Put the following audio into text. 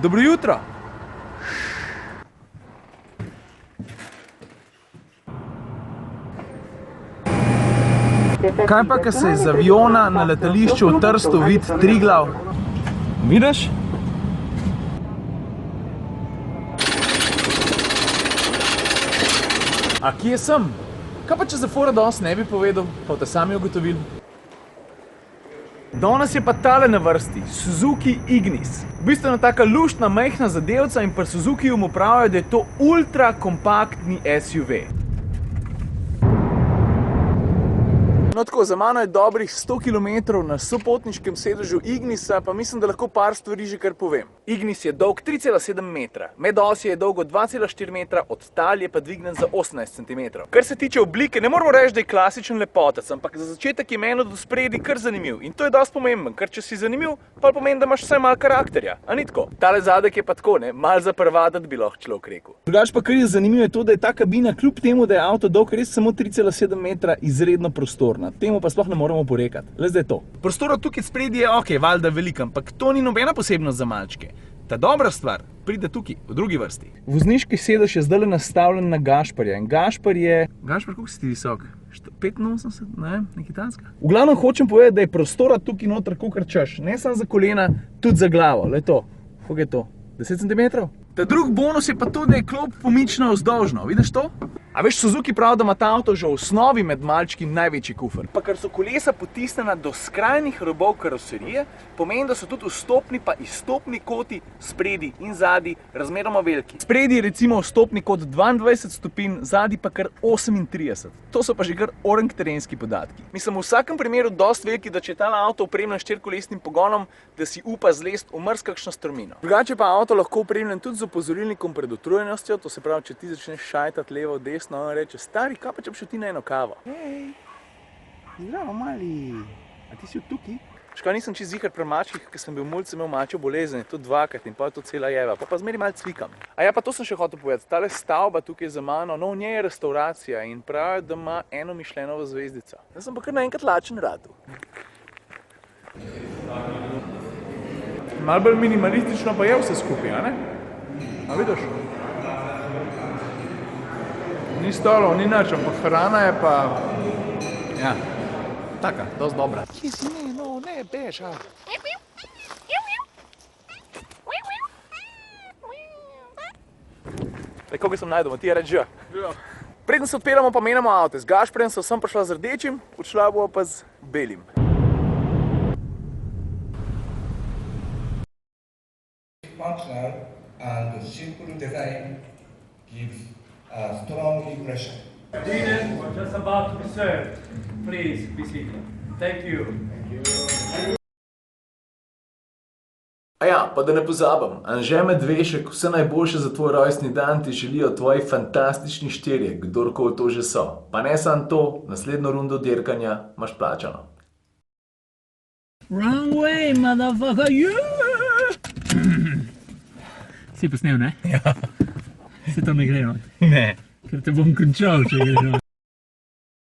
Dobro jutro. Kaj pa, ko se iz aviona na letališču v Trstu vidi Triglav? Vidiš? A kje sem? Kaj pa, če za fora danes ne bi povedal, pa boste sami ugotovili? Danes je pa tale na vrsti, Suzuki Ignis. Bistveno taka luštna, majhna zadevca in pri Suzukiju mu pravijo, da je to ultra kompaktni SUV. No tako, za mano je dobrih 100 km na sopotniškem sedežu Ignisa, pa mislim, da lahko par stvari že kar povem. Ignis je dolg 3,7 metra, medosje je dolgo 2,4 metra, od tal je pa dvignen za 18 cm. Kar se tiče oblike, ne moramo reči, da je klasičen lepotec, ampak za začetek je meni od spredi kar zanimiv. In to je dosti pomemben, ker če si zanimiv, pa pomeni, da imaš vsaj malo karakterja. A ni tako? Tale zadek je pa tako, ne? Mal za prvadat bi lahko človek rekel. Drugače pa kar je zanimivo je to, da je ta kabina kljub temu, da je avto dolg res samo 3,7 metra, izredno prostorna. Temu pa sploh ne moramo porekati. Le zdaj to. Prostora tukaj spredi je ok, valjda velik, ampak to ni nobena posebnost za malčke. Ta dobra stvar pride tukaj, v drugi vrsti. Vozniški sedež je zdaj nastavljen na Gašparja in Gašpar je... Gašpar, koliko si ti visok? 85? Ne, nekaj tanska. V glavnem hočem povedati, da je prostora tukaj noter kakor češ. Ne samo za kolena, tudi za glavo. Le to. Koliko je to? 10 cm? Ta drug bonus je pa to, da je klop pomična vzdolžno. Vidiš to? A veš, Suzuki pravi, da ima ta avto že v osnovi med malčki največji kufer. Pa ker so kolesa potisnjena do skrajnih robov karoserije, pomeni, da so tudi vstopni pa izstopni koti spredi in zadnji razmeroma veliki. Spredi je recimo vstopni kot 22 stopinj, zadnji pa kar 38. To so pa že kar orangterenski podatki. Mislim, v vsakem primeru dosti veliki, da če je ta avto opremljen s štirikolesnim pogonom, da si upa zlest v marsikakšno strmino. Drugače pa avto lahko opremljen tudi z opozorilnikom pred utrujenostjo, to se pravi, če ti začneš šajtati levo, desno, on reče, stari, kaj pa če bi šel ti na eno kavo? Hej, zdravo mali, a ti si v tukaj? Škoda nisem čist zihar pri mačkih, ker sem bil mulce imel mačjo bolezen, to dvakrat in pa je to cela jeva, pa zmeri malo cvikam. A ja, pa to sem še hotel povedati, tale stavba tukaj za mano, no v njej je restauracija in pravijo, da ima eno Michelinovo zvezdico. Jaz sem pa kar naenkrat lačen radu. Malo bolj minimalistično pa je vse skupaj, a ne? A vidiš? Ni stolov, ni nič, ampak hrana je pa... Ja, taka, dosti dobra. Kje si ne, no, ne, bež, a? Daj, koga sem najdel, ti je reč že? Ja. Preden se odpiramo, pa menjamo avto. Z Gašparjem sem prišla z rdečim, odšla bo pa z belim. Functional and simple design gives a strong impression. Dinner was just about to be served. Please be seated. Thank you. A ja, pa da ne pozabim, Anže Medvešek, vse najboljše za tvoj rojstni dan ti želijo tvoji fantastični štirje, kdorkoli to že so. Pa ne samo to, naslednjo rundo dirkanja imaš plačano. Wrong way, motherfucker, Si posnel, ne? Ja. Se to ne gre, no? Ne. Ker te bom končal, če gre, no?